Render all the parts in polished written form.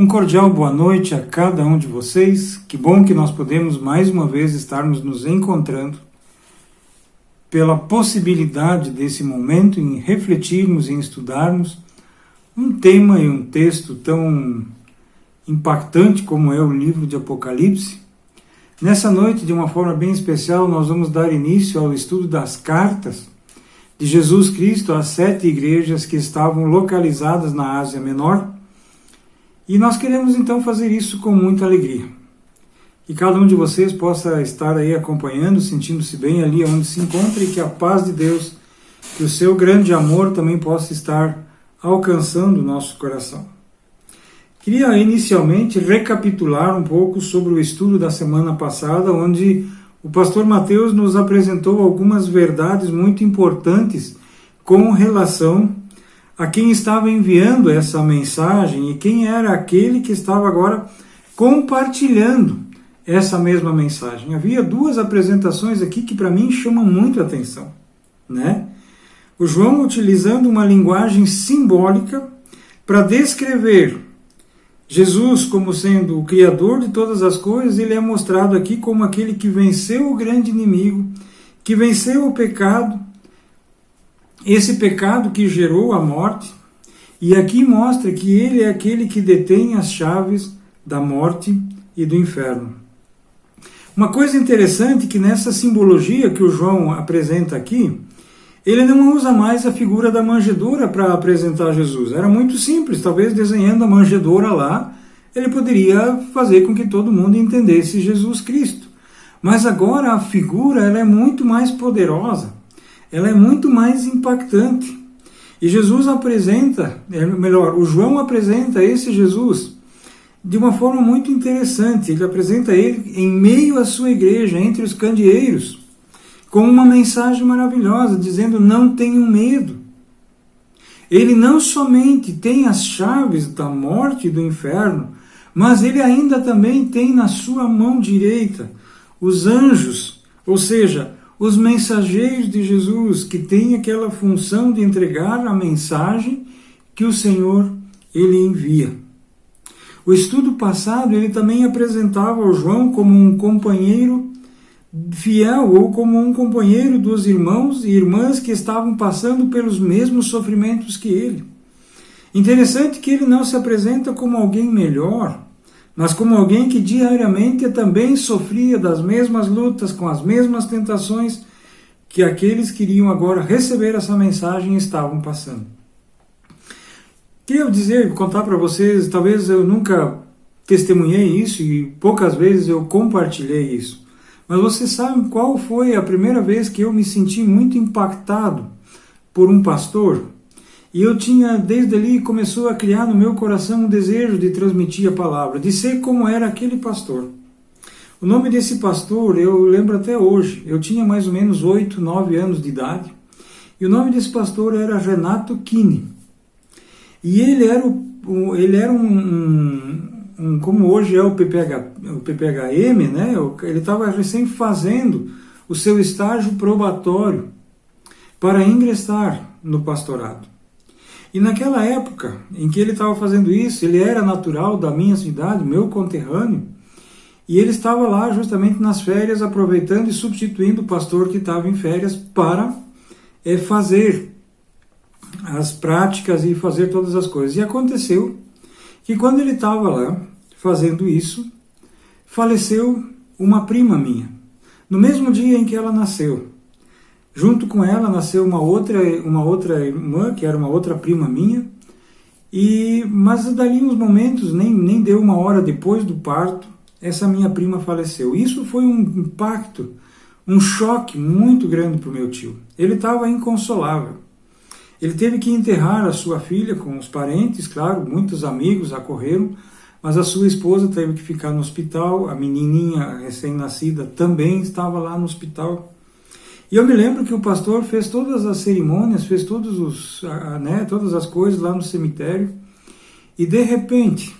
cordial boa noite a cada um de vocês. Que bom que nós podemos mais uma vez estarmos nos encontrando pela possibilidade desse momento em refletirmos e em estudarmos um tema e um texto tão impactante como é o livro de Apocalipse. Nessa noite, de uma forma bem especial, nós vamos dar início ao estudo das cartas de Jesus Cristo às 7 igrejas que estavam localizadas na Ásia Menor. E nós queremos então fazer isso com muita alegria. Que cada um de vocês possa estar aí acompanhando, sentindo-se bem ali onde se encontra e que a paz de Deus, que o seu grande amor também possa estar alcançando o nosso coração. Queria inicialmente recapitular um pouco sobre o estudo da semana passada, onde o pastor Mateus nos apresentou algumas verdades muito importantes com relação a quem estava enviando essa mensagem e quem era aquele que estava agora compartilhando essa mesma mensagem. Havia duas apresentações aqui que para mim chamam muito a atenção, né? O João utilizando uma linguagem simbólica para descrever Jesus como sendo o Criador de todas as coisas. Ele é mostrado aqui como aquele que venceu o grande inimigo, que venceu o pecado, esse pecado que gerou a morte, e aqui mostra que ele é aquele que detém as chaves da morte e do inferno. Uma coisa interessante é que nessa simbologia que o João apresenta aqui, ele não usa mais a figura da manjedoura para apresentar Jesus. Era muito simples, talvez desenhando a manjedoura lá, ele poderia fazer com que todo mundo entendesse Jesus Cristo. Mas agora a figura ela é muito mais poderosa, ela é muito mais impactante. E Jesus apresenta, o João apresenta esse Jesus de uma forma muito interessante. Ele apresenta ele em meio à sua igreja, entre os candeeiros, com uma mensagem maravilhosa, dizendo: não tenham medo. Ele não somente tem as chaves da morte e do inferno, mas ele ainda também tem na sua mão direita os anjos, ou seja, os mensageiros de Jesus, que têm aquela função de entregar a mensagem que o Senhor ele envia. O estudo passado ele também apresentava o João como um companheiro fiel, ou como um companheiro dos irmãos e irmãs que estavam passando pelos mesmos sofrimentos que ele. Interessante que ele não se apresenta como alguém melhor, mas como alguém que diariamente também sofria das mesmas lutas, com as mesmas tentações que aqueles que iriam agora receber essa mensagem estavam passando. Queria contar para vocês, talvez eu nunca testemunhei isso e poucas vezes eu compartilhei isso, mas vocês sabem qual foi a primeira vez que eu me senti muito impactado por um pastor? E eu tinha, desde ali, começou a criar no meu coração um desejo de transmitir a palavra, de ser como era aquele pastor. O nome desse pastor, eu lembro até hoje, eu tinha mais ou menos 8, 9 anos de idade, e o nome desse pastor era Renato Kini. E ele era como hoje é o PPHM, né? Ele estava recém fazendo o seu estágio probatório para ingressar no pastorado. E naquela época em que ele estava fazendo isso, ele era natural da minha cidade, meu conterrâneo, e ele estava lá justamente nas férias, aproveitando e substituindo o pastor que estava em férias para fazer as práticas e fazer todas as coisas. E aconteceu que quando ele estava lá fazendo isso, faleceu uma prima minha, no mesmo dia em que ela nasceu. Junto com ela nasceu uma outra irmã, que era uma outra prima minha, mas dali uns momentos, nem deu uma hora depois do parto, essa minha prima faleceu. Isso foi um impacto, um choque muito grande para o meu tio. Ele estava inconsolável. Ele teve que enterrar a sua filha com os parentes, claro, muitos amigos acorreram, mas a sua esposa teve que ficar no hospital, a menininha recém-nascida também estava lá no hospital. E eu me lembro que o pastor fez todas as cerimônias, fez todas as coisas lá no cemitério, e de repente,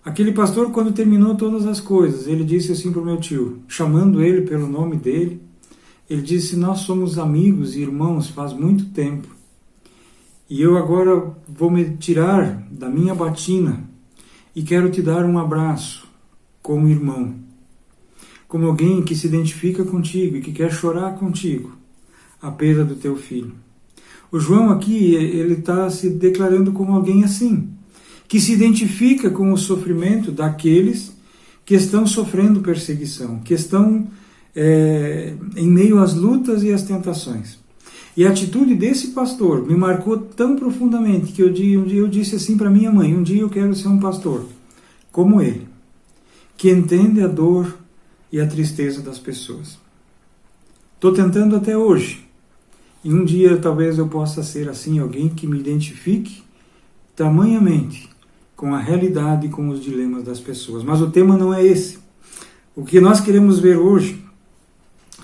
aquele pastor, quando terminou todas as coisas, ele disse assim para o meu tio, chamando ele pelo nome dele, ele disse: nós somos amigos e irmãos faz muito tempo, e eu agora vou me tirar da minha batina e quero te dar um abraço como irmão, como alguém que se identifica contigo e que quer chorar contigo a perda do teu filho. O João aqui, ele está se declarando como alguém assim, que se identifica com o sofrimento daqueles que estão sofrendo perseguição, que estão em meio às lutas e às tentações. E a atitude desse pastor me marcou tão profundamente que um dia eu disse assim para minha mãe, um dia eu quero ser um pastor como ele, que entende a dor e a tristeza das pessoas. Estou tentando até hoje, e um dia talvez eu possa ser assim, alguém que me identifique tamanhamente com a realidade e com os dilemas das pessoas. Mas o tema não é esse. O que nós queremos ver hoje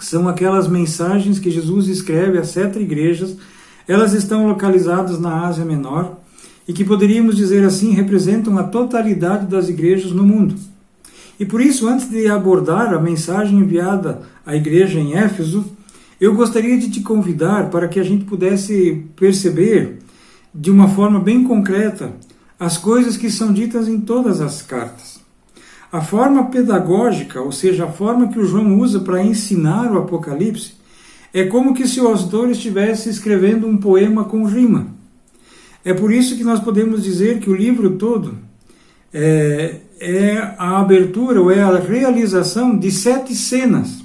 são aquelas mensagens que Jesus escreve às 7 igrejas. Elas estão localizadas na Ásia Menor e que poderíamos dizer assim, representam a totalidade das igrejas no mundo. E por isso, antes de abordar a mensagem enviada à igreja em Éfeso, eu gostaria de te convidar para que a gente pudesse perceber de uma forma bem concreta as coisas que são ditas em todas as cartas. A forma pedagógica, ou seja, a forma que o João usa para ensinar o Apocalipse, é como que se o autor estivesse escrevendo um poema com rima. É por isso que nós podemos dizer que o livro todo é a abertura, ou é a realização de 7 cenas.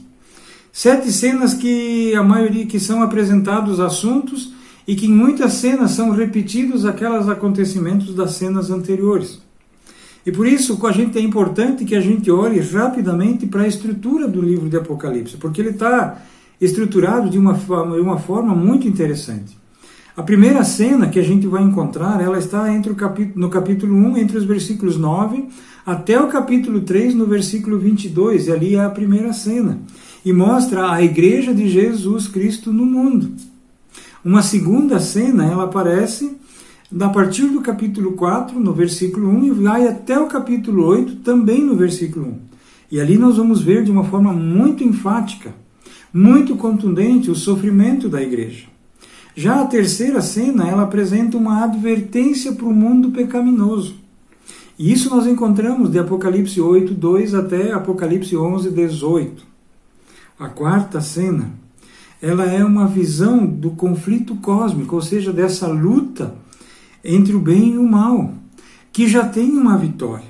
7 cenas que a maioria que são apresentados assuntos e que em muitas cenas são repetidos aqueles acontecimentos das cenas anteriores. E por isso é importante que a gente olhe rapidamente para a estrutura do livro de Apocalipse, porque ele está estruturado de uma forma muito interessante. A primeira cena que a gente vai encontrar, ela está no capítulo 1, entre os versículos 9 até o capítulo 3, no versículo 22, e ali é a primeira cena, e mostra a igreja de Jesus Cristo no mundo. Uma segunda cena, ela aparece a partir do capítulo 4, no versículo 1, e vai até o capítulo 8, também no versículo 1. E ali nós vamos ver de uma forma muito enfática, muito contundente, o sofrimento da igreja. Já a terceira cena, ela apresenta uma advertência para o mundo pecaminoso. E isso nós encontramos de Apocalipse 8, 2 até Apocalipse 11, 18. A quarta cena, ela é uma visão do conflito cósmico, ou seja, dessa luta entre o bem e o mal, que já tem uma vitória.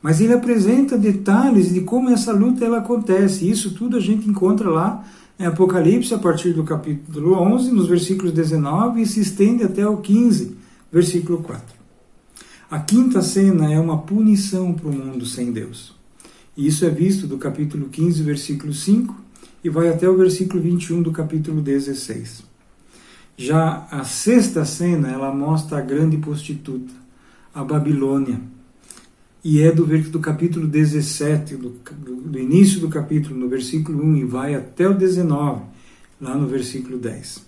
Mas ele apresenta detalhes de como essa luta ela acontece. Isso tudo a gente encontra lá em Apocalipse, a partir do capítulo 11, nos versículos 19, e se estende até o 15, versículo 4. A quinta cena é uma punição para o mundo sem Deus. E isso é visto do capítulo 15, versículo 5, e vai até o versículo 21 do capítulo 16. Já a sexta cena, ela mostra a grande prostituta, a Babilônia. E é do capítulo 17, do início do capítulo, no versículo 1, e vai até o 19, lá no versículo 10.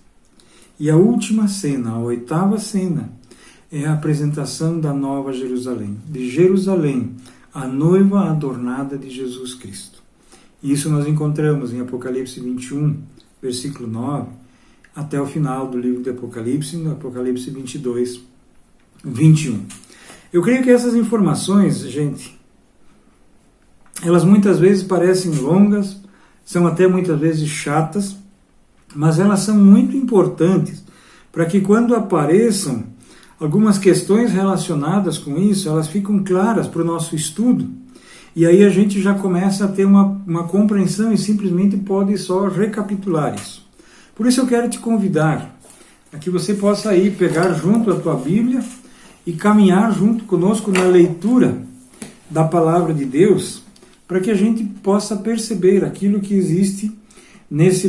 E a última cena, a oitava cena, é a apresentação da Nova Jerusalém, de Jerusalém, a noiva adornada de Jesus Cristo. E isso nós encontramos em Apocalipse 21, versículo 9, até o final do livro de Apocalipse, no Apocalipse 22, 21. Eu creio que essas informações, gente, elas muitas vezes parecem longas, são até muitas vezes chatas, mas elas são muito importantes para que quando apareçam algumas questões relacionadas com isso, elas ficam claras para o nosso estudo, e aí a gente já começa a ter uma compreensão e simplesmente pode só recapitular isso. Por isso eu quero te convidar a que você possa ir pegar junto a tua Bíblia e caminhar junto conosco na leitura da Palavra de Deus, para que a gente possa perceber aquilo que existe nessa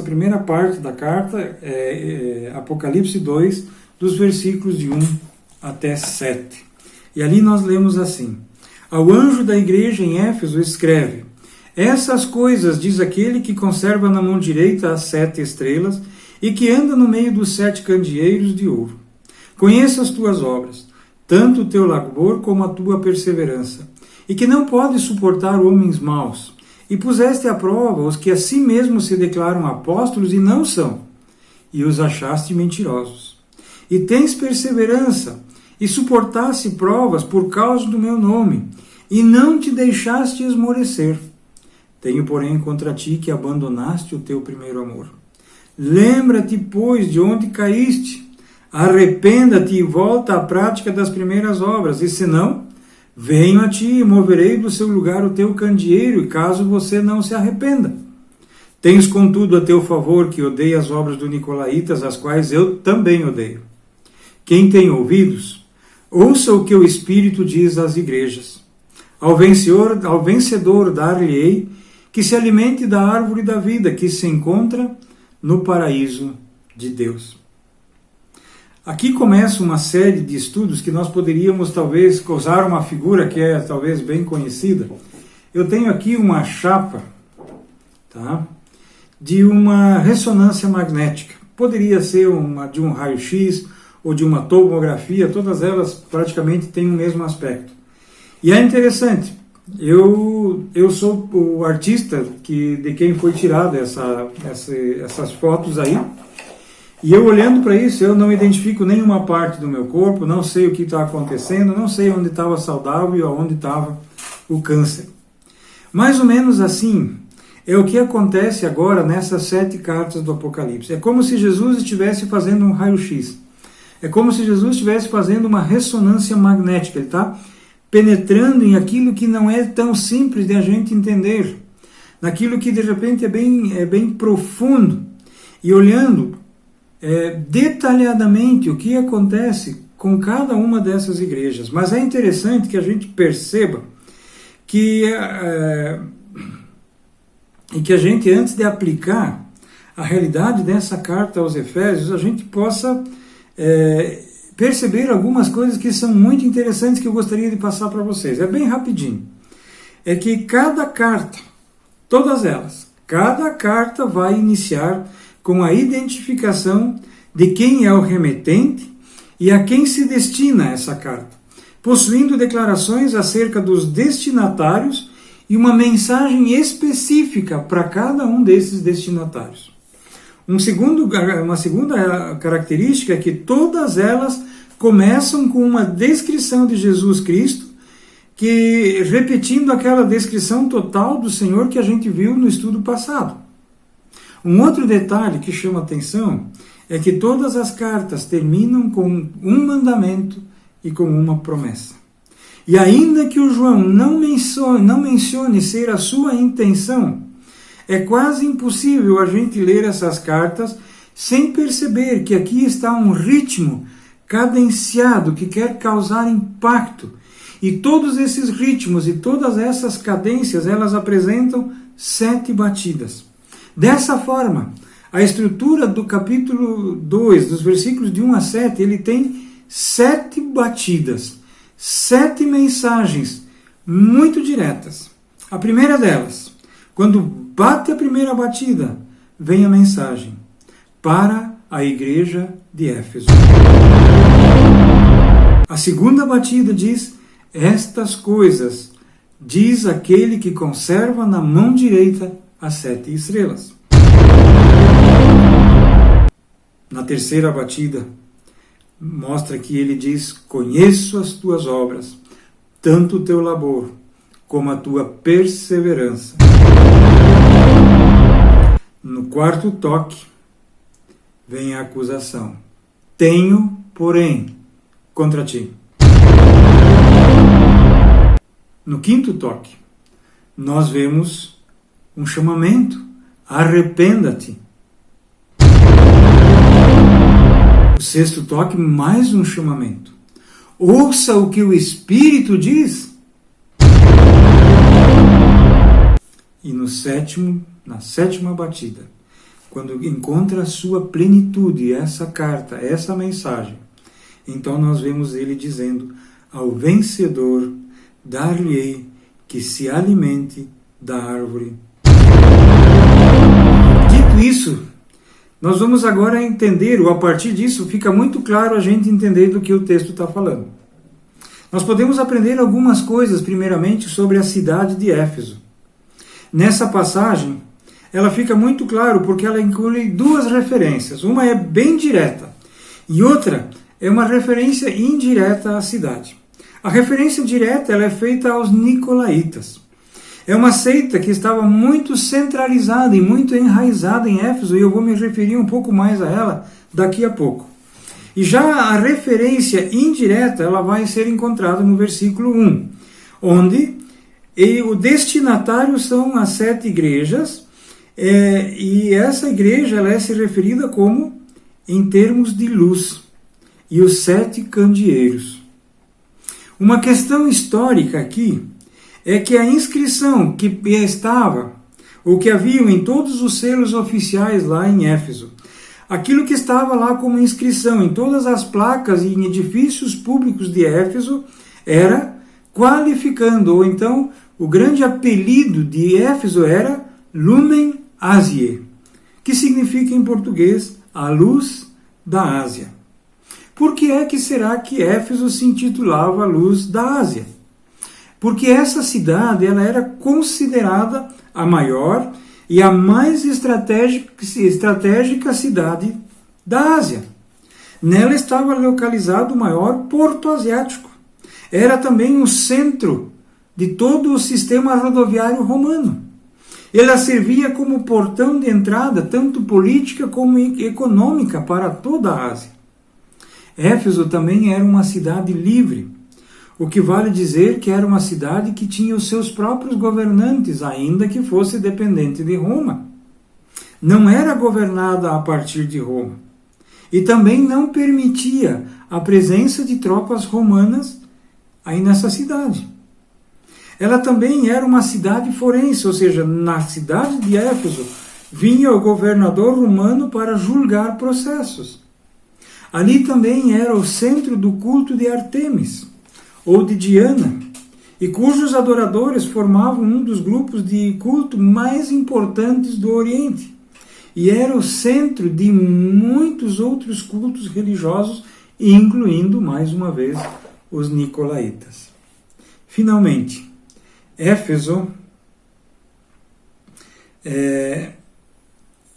primeira parte da carta, Apocalipse 2, dos versículos de 1 até 7. E ali nós lemos assim: ao anjo da igreja em Éfeso escreve: essas coisas diz aquele que conserva na mão direita as 7 estrelas e que anda no meio dos 7 candeeiros de ouro. Conheça as tuas obras, tanto o teu labor como a tua perseverança, e que não podes suportar homens maus, e puseste à prova os que a si mesmos se declaram apóstolos e não são, e os achaste mentirosos. E tens perseverança, e suportasse provas por causa do meu nome, e não te deixaste esmorecer. Tenho, porém, contra ti que abandonaste o teu primeiro amor. Lembra-te, pois, de onde caíste, arrependa-te e volta à prática das primeiras obras, e se não, venho a ti e moverei do seu lugar o teu candeeiro, e caso você não se arrependa. Tens, contudo, a teu favor que odeia as obras do Nicolaítas, as quais eu também odeio. Quem tem ouvidos, ouça o que o Espírito diz às igrejas. Ao vencedor dar-lhe-ei que se alimente da árvore da vida, que se encontra no paraíso de Deus. Aqui começa uma série de estudos que nós poderíamos talvez usar uma figura que é talvez bem conhecida. Eu tenho aqui uma chapa, tá, de uma ressonância magnética. Poderia ser de um raio-x ou de uma tomografia, todas elas praticamente têm o mesmo aspecto. E é interessante, eu sou o artista de quem foi tirada essas fotos aí, e eu olhando para isso, eu não identifico nenhuma parte do meu corpo, não sei o que está acontecendo, não sei onde estava saudável e onde estava o câncer. Mais ou menos assim é o que acontece agora nessas 7 cartas do Apocalipse. É como se Jesus estivesse fazendo um raio-x. É como se Jesus estivesse fazendo uma ressonância magnética. Ele está penetrando em aquilo que não é tão simples de a gente entender, naquilo que de repente é bem profundo, e olhando detalhadamente o que acontece com cada uma dessas igrejas. Mas é interessante que a gente perceba que a gente, antes de aplicar a realidade dessa carta aos Efésios, a gente possa perceber algumas coisas que são muito interessantes que eu gostaria de passar para vocês. É bem rapidinho. É que cada carta, todas elas, cada carta vai iniciar com a identificação de quem é o remetente e a quem se destina essa carta, possuindo declarações acerca dos destinatários e uma mensagem específica para cada um desses destinatários. Uma segunda característica é que todas elas começam com uma descrição de Jesus Cristo, que repetindo aquela descrição total do Senhor que a gente viu no estudo passado. Um outro detalhe que chama atenção é que todas as cartas terminam com um mandamento e com uma promessa. E ainda que o João não mencione ser a sua intenção, é quase impossível a gente ler essas cartas sem perceber que aqui está um ritmo cadenciado que quer causar impacto. E todos esses ritmos e todas essas cadências, elas apresentam 7 batidas. Dessa forma, a estrutura do capítulo 2, dos versículos de 1 a 7, ele tem 7 batidas, 7 mensagens muito diretas. A primeira delas, quando bate a primeira batida, vem a mensagem para a igreja de Éfeso. A segunda batida diz: estas coisas diz aquele que conserva na mão direita as 7 estrelas. Na terceira batida, mostra que ele diz: conheço as tuas obras, tanto o teu labor como a tua perseverança. No quarto toque, vem a acusação: tenho, porém, contra ti. No quinto toque, nós vemos um chamamento: arrependa-te. O sexto toque, mais um chamamento: ouça o que o Espírito diz. E na sétima batida, quando encontra a sua plenitude, essa carta, essa mensagem, então nós vemos ele dizendo: ao vencedor dar-lhe-ei que se alimente da árvore. Dito isso, nós vamos agora entender, ou a partir disso fica muito claro a gente entender do que o texto está falando. Nós podemos aprender algumas coisas, primeiramente, sobre a cidade de Éfeso. Nessa passagem, ela fica muito claro porque ela inclui 2 referências. Uma é bem direta e outra é uma referência indireta à cidade. A referência direta ela é feita aos Nicolaitas. É uma seita que estava muito centralizada e muito enraizada em Éfeso, e eu vou me referir um pouco mais a ela daqui a pouco. E já a referência indireta ela vai ser encontrada no versículo 1, onde o destinatário são as 7 igrejas, e essa igreja ela é se referida como em termos de luz, e os 7 candeeiros. Uma questão histórica aqui é que a inscrição que estava, ou que haviam em todos os selos oficiais lá em Éfeso, aquilo que estava lá como inscrição em todas as placas e em edifícios públicos de Éfeso, era qualificando, ou então o grande apelido de Éfeso era Lumen Asiae, que significa em português a luz da Ásia. Por que é que será que Éfeso se intitulava a luz da Ásia? Porque essa cidade ela era considerada a maior e a mais estratégica cidade da Ásia. Nela estava localizado o maior porto asiático. Era também o centro de todo o sistema rodoviário romano. Ela servia como portão de entrada, tanto política como econômica, para toda a Ásia. Éfeso também era uma cidade livre, o que vale dizer que era uma cidade que tinha os seus próprios governantes, ainda que fosse dependente de Roma. Não era governada a partir de Roma. E também não permitia a presença de tropas romanas aí nessa cidade. Ela também era uma cidade forense, ou seja, na cidade de Éfeso vinha o governador romano para julgar processos. Ali também era o centro do culto de Artemis, ou de Diana, e cujos adoradores formavam um dos grupos de culto mais importantes do Oriente. E era o centro de muitos outros cultos religiosos, incluindo, mais uma vez, os Nicolaitas. Finalmente, Éfeso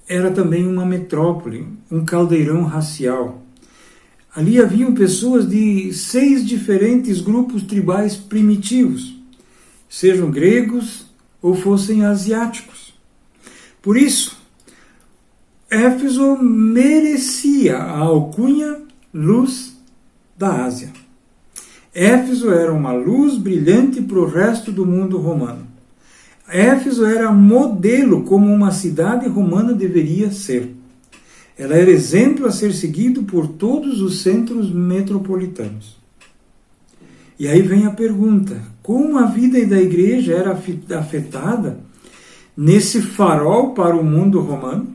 era também uma metrópole, um caldeirão racial. Ali haviam pessoas de 6 diferentes grupos tribais primitivos, sejam gregos ou fossem asiáticos. Por isso, Éfeso merecia a alcunha luz da Ásia. Éfeso era uma luz brilhante para o resto do mundo romano. Éfeso era modelo como uma cidade romana deveria ser. Ela era exemplo a ser seguido por todos os centros metropolitanos. E aí vem a pergunta: como a vida da igreja era afetada nesse farol para o mundo romano?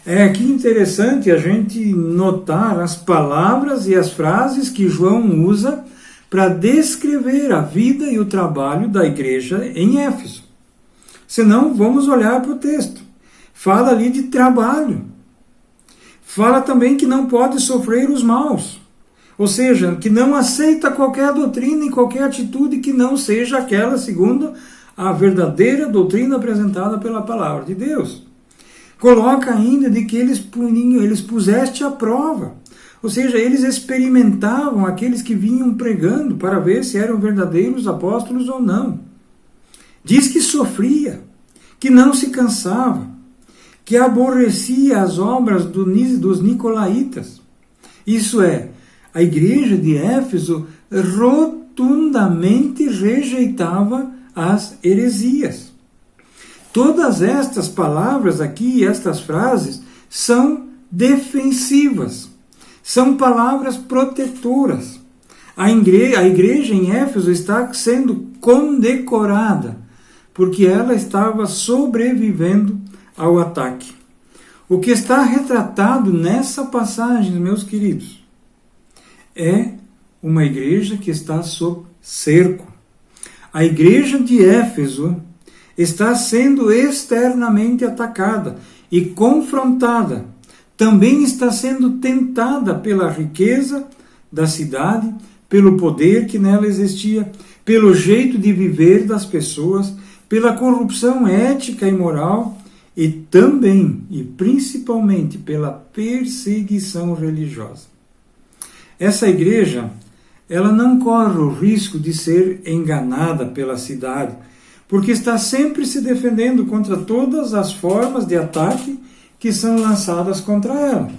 É aqui interessante a gente notar as palavras e as frases que João usa para descrever a vida e o trabalho da igreja em Éfeso. Senão, vamos olhar para o texto. Fala ali de trabalho. Fala também que não pode sofrer os maus. Ou seja, que não aceita qualquer doutrina e qualquer atitude que não seja aquela segundo a verdadeira doutrina apresentada pela palavra de Deus. Coloca ainda de que eles puseste à prova. Ou seja, eles experimentavam aqueles que vinham pregando para ver se eram verdadeiros apóstolos ou não. Diz que sofria, que não se cansava, que aborrecia as obras dos Nicolaitas. Isso é, a igreja de Éfeso rotundamente rejeitava as heresias. Todas estas palavras aqui, estas frases, são defensivas. São palavras protetoras. A igreja em Éfeso está sendo condecorada, porque ela estava sobrevivendo ao ataque. O que está retratado nessa passagem, meus queridos, é uma igreja que está sob cerco. A igreja de Éfeso está sendo externamente atacada e confrontada. Também está sendo tentada pela riqueza da cidade, pelo poder que nela existia, pelo jeito de viver das pessoas, pela corrupção ética e moral e também e principalmente pela perseguição religiosa. essa igreja, ela não corre o risco de ser enganada pela cidade, porque está sempre se defendendo contra todas as formas de ataque que são lançadas contra ela.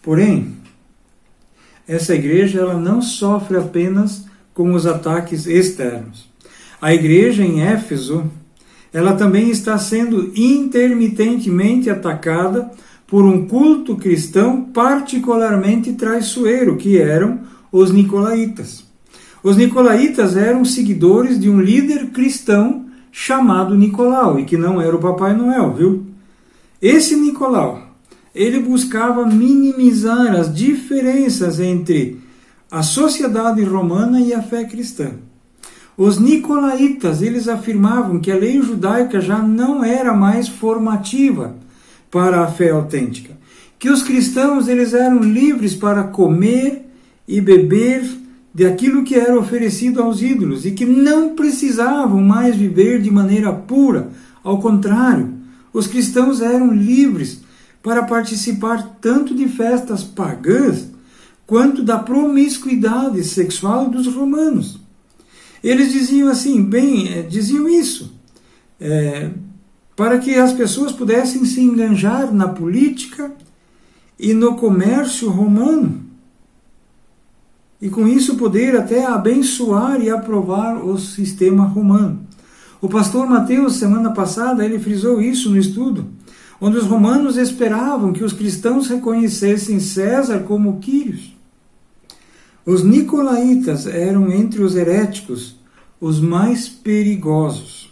Porém, essa igreja ela não sofre apenas com os ataques externos. A igreja em Éfeso, ela também está sendo intermitentemente atacada por um culto cristão particularmente traiçoeiro, que eram os nicolaítas. Os nicolaítas eram seguidores de um líder cristão chamado Nicolau, e que não era o Papai Noel, viu? Esse Nicolau, ele buscava minimizar as diferenças entre a sociedade romana e a fé cristã. Os nicolaítas, eles afirmavam que a lei judaica já não era mais formativa para a fé autêntica, que os cristãos eles eram livres para comer e beber daquilo que era oferecido aos ídolos e que não precisavam mais viver de maneira pura. Ao contrário, os cristãos eram livres para participar tanto de festas pagãs quanto da promiscuidade sexual dos romanos. Eles diziam assim, diziam isso, para que as pessoas pudessem se enganjar na política e no comércio romano, e com isso poder até abençoar e aprovar o sistema romano. O pastor Mateus, semana passada, ele frisou isso no estudo, onde os romanos esperavam que os cristãos reconhecessem César como Quírios. Os nicolaítas eram entre os heréticos os mais perigosos.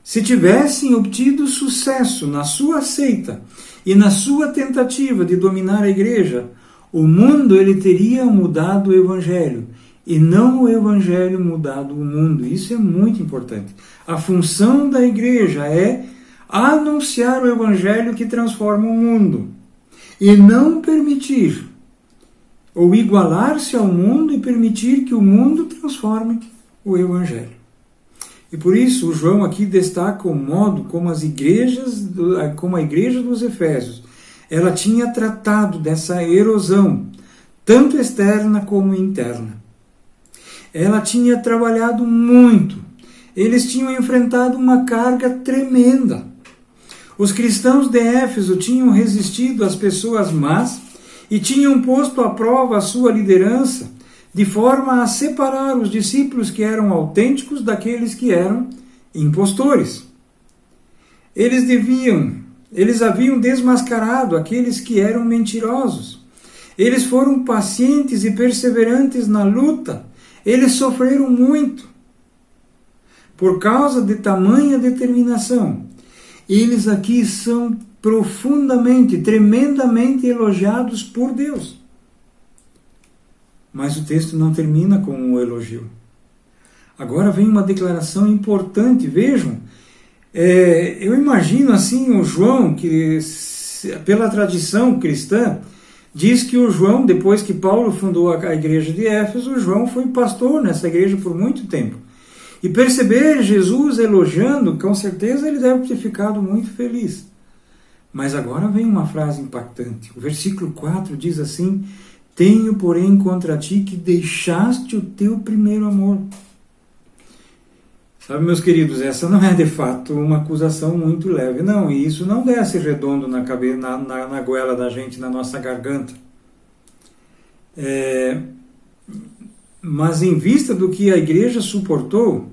Se tivessem obtido sucesso na sua seita e na sua tentativa de dominar a igreja, o mundo ele teria mudado o evangelho e não o evangelho mudado o mundo. Isso é muito importante. A função da igreja é anunciar o evangelho que transforma o mundo e não permitir ou igualar-se ao mundo e permitir que o mundo transforme o evangelho. E por isso o João aqui destaca o modo como como a igreja dos Efésios, ela tinha tratado dessa erosão, tanto externa como interna. Ela tinha trabalhado muito. Eles tinham enfrentado uma carga tremenda. Os cristãos de Éfeso tinham resistido às pessoas más e tinham posto à prova a sua liderança, de forma a separar os discípulos que eram autênticos daqueles que eram impostores. Eles haviam desmascarado aqueles que eram mentirosos. Eles foram pacientes e perseverantes na luta. Eles sofreram muito. Por causa de tamanha determinação, eles aqui são profundamente, tremendamente elogiados por Deus. Mas o texto não termina com um elogio. Agora vem uma declaração importante, vejam. Eu imagino assim o João, que pela tradição cristã, diz que o João, depois que Paulo fundou a igreja de Éfeso, o João foi pastor nessa igreja por muito tempo. E perceber Jesus elogiando, com certeza ele deve ter ficado muito feliz. Mas agora vem uma frase impactante. O versículo 4 diz assim: tenho, porém, contra ti que deixaste o teu primeiro amor. Sabe, meus queridos, essa não é de fato uma acusação muito leve, não. E isso não desce redondo na cabeça, na goela da gente, na nossa garganta. Mas em vista do que a igreja suportou,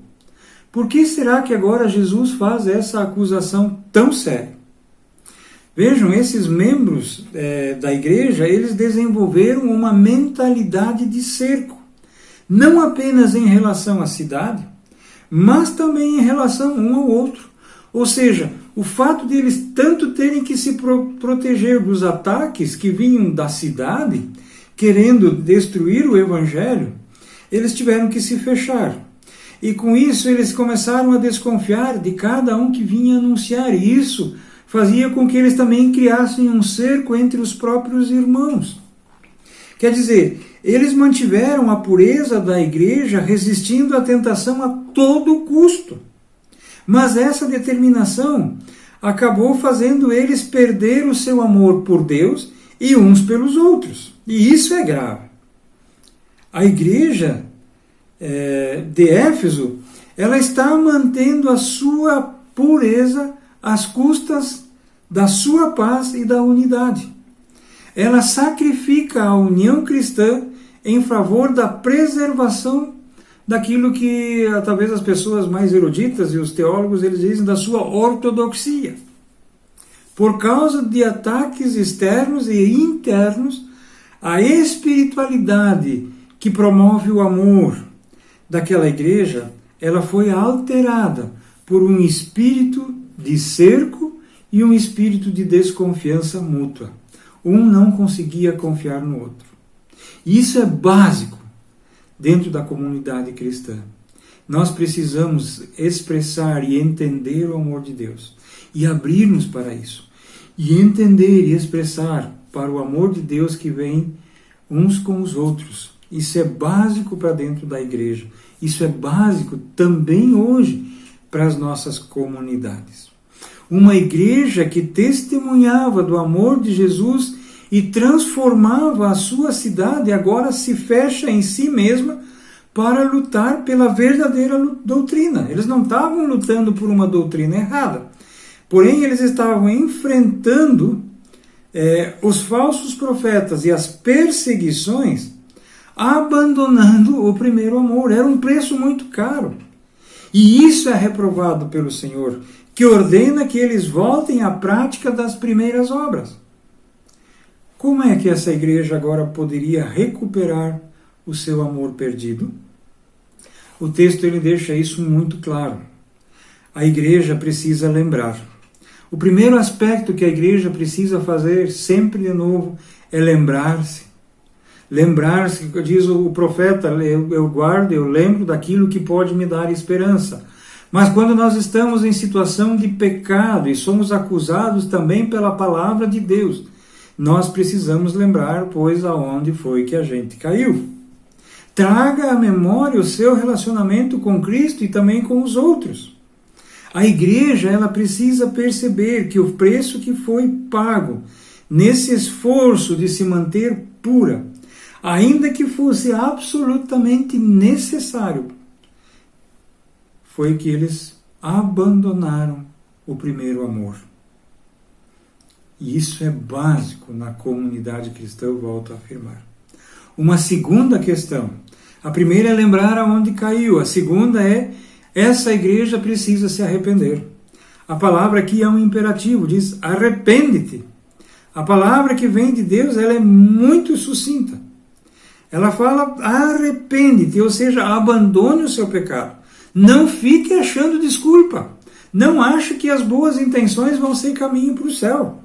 por que será que agora Jesus faz essa acusação tão séria? Vejam, esses membros da igreja, eles desenvolveram uma mentalidade de cerco, não apenas em relação à cidade, mas também em relação um ao outro. Ou seja, o fato de eles tanto terem que se proteger dos ataques que vinham da cidade, querendo destruir o evangelho, eles tiveram que se fechar. E com isso eles começaram a desconfiar de cada um que vinha anunciar, e isso fazia com que eles também criassem um cerco entre os próprios irmãos. Quer dizer, eles mantiveram a pureza da igreja, resistindo à tentação a todo custo. Mas essa determinação acabou fazendo eles perder o seu amor por Deus e uns pelos outros. E isso é grave. A igreja de Éfeso, ela está mantendo a sua pureza às custas da sua paz e da unidade. Ela sacrifica a união cristã em favor da preservação daquilo que talvez as pessoas mais eruditas e os teólogos eles dizem da sua ortodoxia. Por causa de ataques externos e internos, a espiritualidade que promove o amor daquela igreja, ela foi alterada por um espírito de cerco e um espírito de desconfiança mútua. Um não conseguia confiar no outro. Isso é básico dentro da comunidade cristã. Nós precisamos expressar e entender o amor de Deus e abrir-nos para isso. E entender e expressar para o amor de Deus que vem uns com os outros. Isso é básico para dentro da igreja. Isso é básico também hoje para as nossas comunidades. Uma igreja que testemunhava do amor de Jesus e transformava a sua cidade, agora se fecha em si mesma para lutar pela verdadeira doutrina. Eles não estavam lutando por uma doutrina errada, porém eles estavam enfrentando os falsos profetas e as perseguições, abandonando o primeiro amor. Era um preço muito caro. E isso é reprovado pelo Senhor, que ordena que eles voltem à prática das primeiras obras. Como é que essa igreja agora poderia recuperar o seu amor perdido? O texto ele deixa isso muito claro. A igreja precisa lembrar. O primeiro aspecto que a igreja precisa fazer sempre de novo é lembrar-se. Lembrar-se, diz o profeta, eu lembro daquilo que pode me dar esperança. Mas quando nós estamos em situação de pecado e somos acusados também pela palavra de Deus, nós precisamos lembrar, pois, aonde foi que a gente caiu. Traga à memória o seu relacionamento com Cristo e também com os outros. A igreja, ela precisa perceber que o preço que foi pago nesse esforço de se manter pura, ainda que fosse absolutamente necessário, foi que eles abandonaram o primeiro amor. E isso é básico na comunidade cristã, eu volto a afirmar. Uma segunda questão. A primeira é lembrar aonde caiu. A segunda é, essa igreja precisa se arrepender. A palavra aqui é um imperativo, diz arrepende-te. A palavra que vem de Deus, ela é muito sucinta. Ela fala arrepende-te, ou seja, abandone o seu pecado. Não fique achando desculpa. Não ache que as boas intenções vão ser caminho para o céu.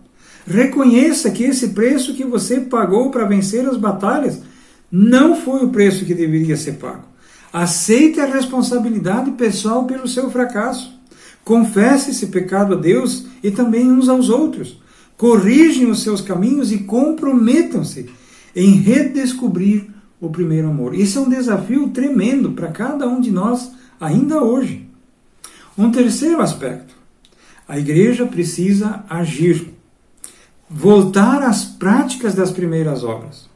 Reconheça que esse preço que você pagou para vencer as batalhas não foi o preço que deveria ser pago. Aceite a responsabilidade pessoal pelo seu fracasso. Confesse esse pecado a Deus e também uns aos outros. Corrijam os seus caminhos e comprometam-se em redescobrir o primeiro amor. Isso é um desafio tremendo para cada um de nós ainda hoje. Um terceiro aspecto. A igreja precisa agir. Voltar às práticas das primeiras obras.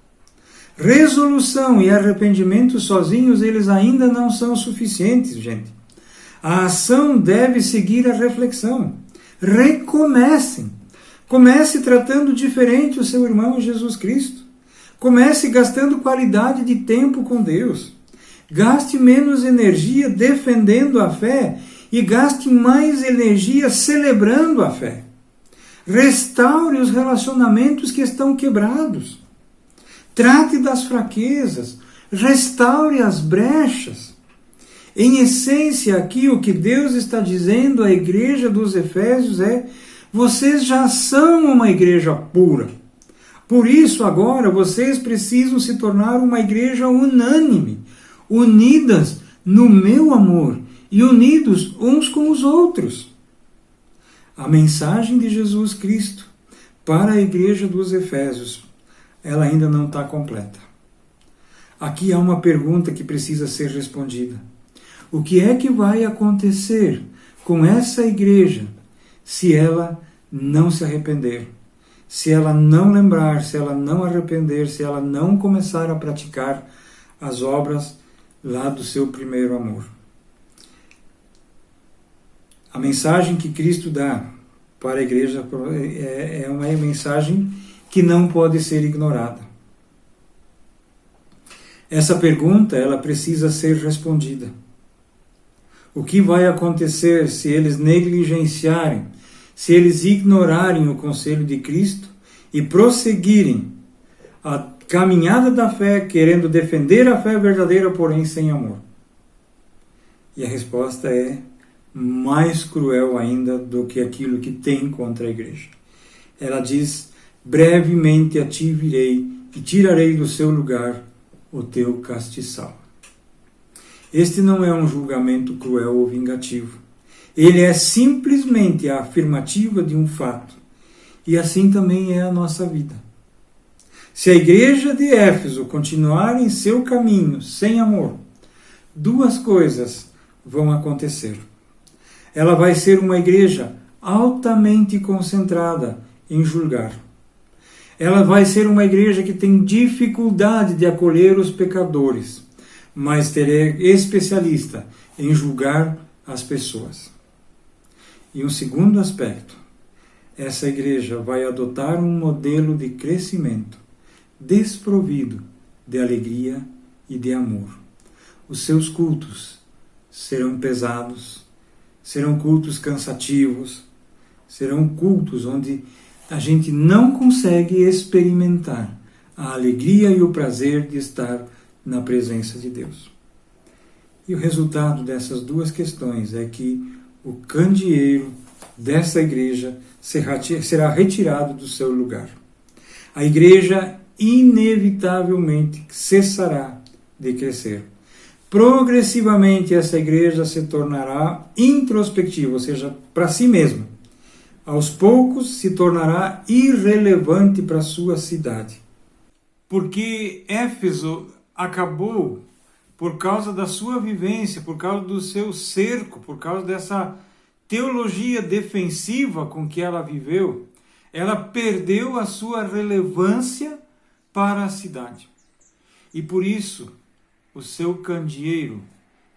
Resolução e arrependimento sozinhos, eles ainda não são suficientes, gente. A ação deve seguir a reflexão. Recomecem. Comece tratando diferente o seu irmão Jesus Cristo. Comece gastando qualidade de tempo com Deus. Gaste menos energia defendendo a fé e gaste mais energia celebrando a fé. Restaure os relacionamentos que estão quebrados. Trate das fraquezas. Restaure as brechas. Em essência, aqui o que Deus está dizendo à igreja dos Efésios é: vocês já são uma igreja pura. Por isso, agora, vocês precisam se tornar uma igreja unânime, unidas no meu amor e unidos uns com os outros. A mensagem de Jesus Cristo para a igreja dos Efésios, ela ainda não está completa. Aqui há uma pergunta que precisa ser respondida. O que é que vai acontecer com essa igreja se ela não se arrepender? se ela não lembrar, se ela não arrepender, se ela não começar a praticar as obras lá do seu primeiro amor. A mensagem que Cristo dá para a igreja é uma mensagem que não pode ser ignorada. Essa pergunta, ela precisa ser respondida. O que vai acontecer se eles negligenciarem, se eles ignorarem o conselho de Cristo e prosseguirem a caminhada da fé, querendo defender a fé verdadeira, porém sem amor? E a resposta é mais cruel ainda do que aquilo que tem contra a igreja. Ela diz: brevemente a ti virei e tirarei do seu lugar o teu castiçal. Este não é um julgamento cruel ou vingativo. Ele é simplesmente a afirmativa de um fato. E assim também é a nossa vida. Se a igreja de Éfeso continuar em seu caminho sem amor, duas coisas vão acontecer. Ela vai ser uma igreja altamente concentrada em julgar. Ela vai ser uma igreja que tem dificuldade de acolher os pecadores, mas terá especialista em julgar as pessoas. E um segundo aspecto, essa igreja vai adotar um modelo de crescimento desprovido de alegria e de amor. Os seus cultos serão pesados, serão cultos cansativos, serão cultos onde a gente não consegue experimentar a alegria e o prazer de estar na presença de Deus. E o resultado dessas duas questões é que o candeeiro dessa igreja será retirado do seu lugar. A igreja inevitavelmente cessará de crescer. Progressivamente essa igreja se tornará introspectiva, ou seja, para si mesma. Aos poucos se tornará irrelevante para a sua cidade. Porque Éfeso acabou, por causa da sua vivência, por causa do seu cerco, por causa dessa teologia defensiva com que ela viveu, ela perdeu a sua relevância para a cidade. E por isso, o seu candeeiro,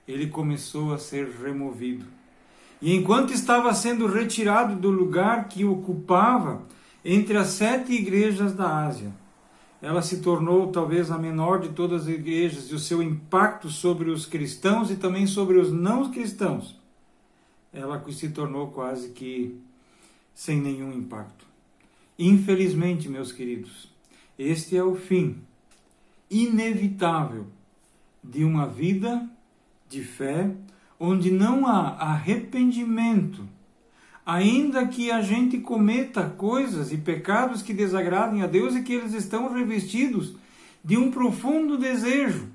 ele começou a ser removido. E enquanto estava sendo retirado do lugar que ocupava entre as 7 igrejas da Ásia, ela se tornou talvez a menor de todas as igrejas, e o seu impacto sobre os cristãos e também sobre os não cristãos, ela se tornou quase que sem nenhum impacto. Infelizmente, meus queridos, este é o fim inevitável de uma vida de fé onde não há arrependimento, ainda que a gente cometa coisas e pecados que desagradem a Deus e que eles estão revestidos de um profundo desejo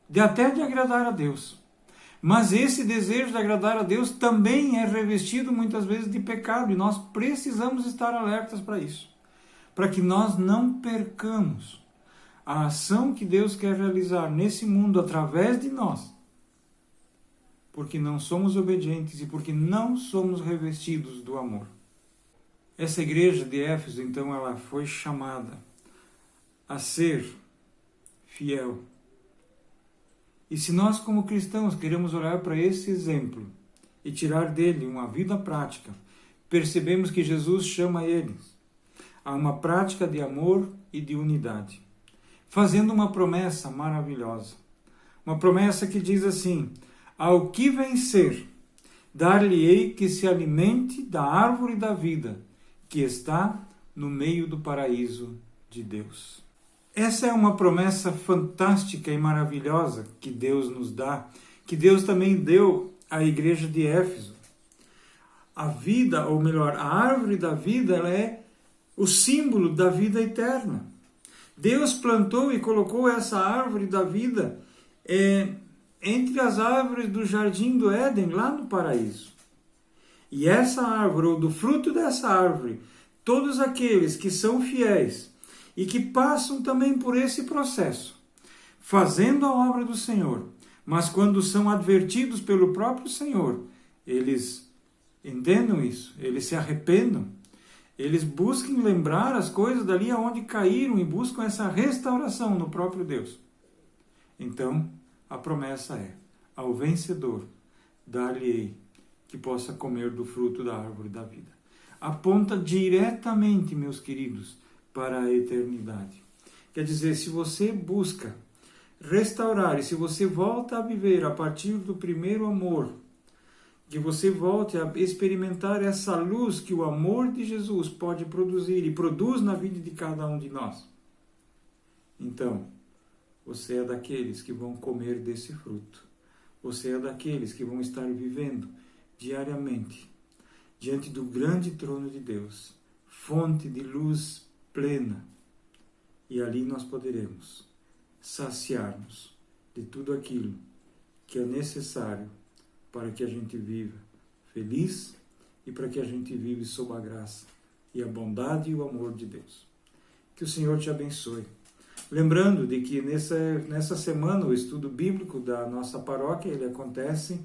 de até de agradar a Deus. Mas esse desejo de agradar a Deus também é revestido muitas vezes de pecado, e nós precisamos estar alertas para isso, para que nós não percamos a ação que Deus quer realizar nesse mundo através de nós, porque não somos obedientes e porque não somos revestidos do amor. Essa igreja de Éfeso, então, ela foi chamada a ser fiel. E se nós, como cristãos, queremos olhar para esse exemplo e tirar dele uma vida prática, percebemos que Jesus chama eles a uma prática de amor e de unidade, fazendo uma promessa maravilhosa. Uma promessa que diz assim: ao que vencer, dar-lhe-ei que se alimente da árvore da vida, que está no meio do paraíso de Deus. Essa é uma promessa fantástica e maravilhosa que Deus nos dá, que Deus também deu à igreja de Éfeso. A vida, ou melhor, a árvore da vida, ela é o símbolo da vida eterna. Deus plantou e colocou essa árvore da vida entre as árvores do jardim do Éden, lá no paraíso. E essa árvore, ou do fruto dessa árvore, todos aqueles que são fiéis e que passam também por esse processo, fazendo a obra do Senhor, mas quando são advertidos pelo próprio Senhor, eles entendam isso, eles se arrependam, Eles busquem lembrar as coisas dali aonde caíram e buscam essa restauração no próprio Deus. Então, a promessa é: ao vencedor, dar-lhe-ei que possa comer do fruto da árvore da vida. Aponta diretamente, meus queridos, para a eternidade. Quer dizer, se você busca restaurar e se você volta a viver a partir do primeiro amor, que você volte a experimentar essa luz que o amor de Jesus pode produzir e produz na vida de cada um de nós, então, você é daqueles que vão comer desse fruto. Você é daqueles que vão estar vivendo diariamente diante do grande trono de Deus, fonte de luz plena. E ali nós poderemos saciar-nos de tudo aquilo que é necessário para que a gente viva feliz e para que a gente viva sob a graça e a bondade e o amor de Deus. Que o Senhor te abençoe. Lembrando de que nessa semana o estudo bíblico da nossa paróquia, ele acontece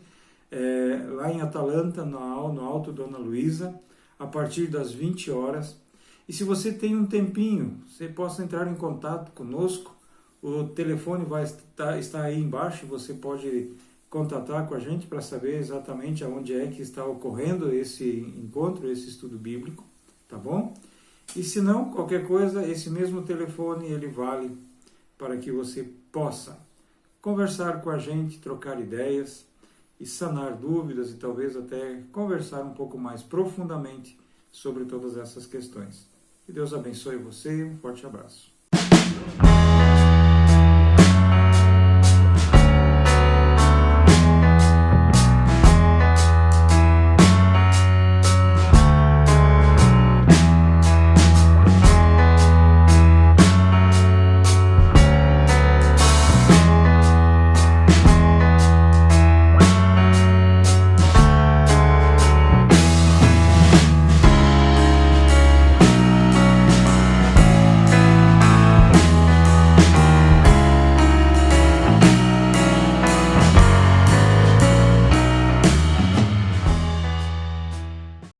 lá em Atalanta, no Alto Dona Luísa, a partir das 20 horas. E se você tem um tempinho, você possa entrar em contato conosco. O telefone vai estar aí embaixo, você pode contatar com a gente para saber exatamente aonde é que está ocorrendo esse encontro, esse estudo bíblico, tá bom? E se não, qualquer coisa, esse mesmo telefone, ele vale para que você possa conversar com a gente, trocar ideias e sanar dúvidas e talvez até conversar um pouco mais profundamente sobre todas essas questões. Que Deus abençoe você, um forte abraço.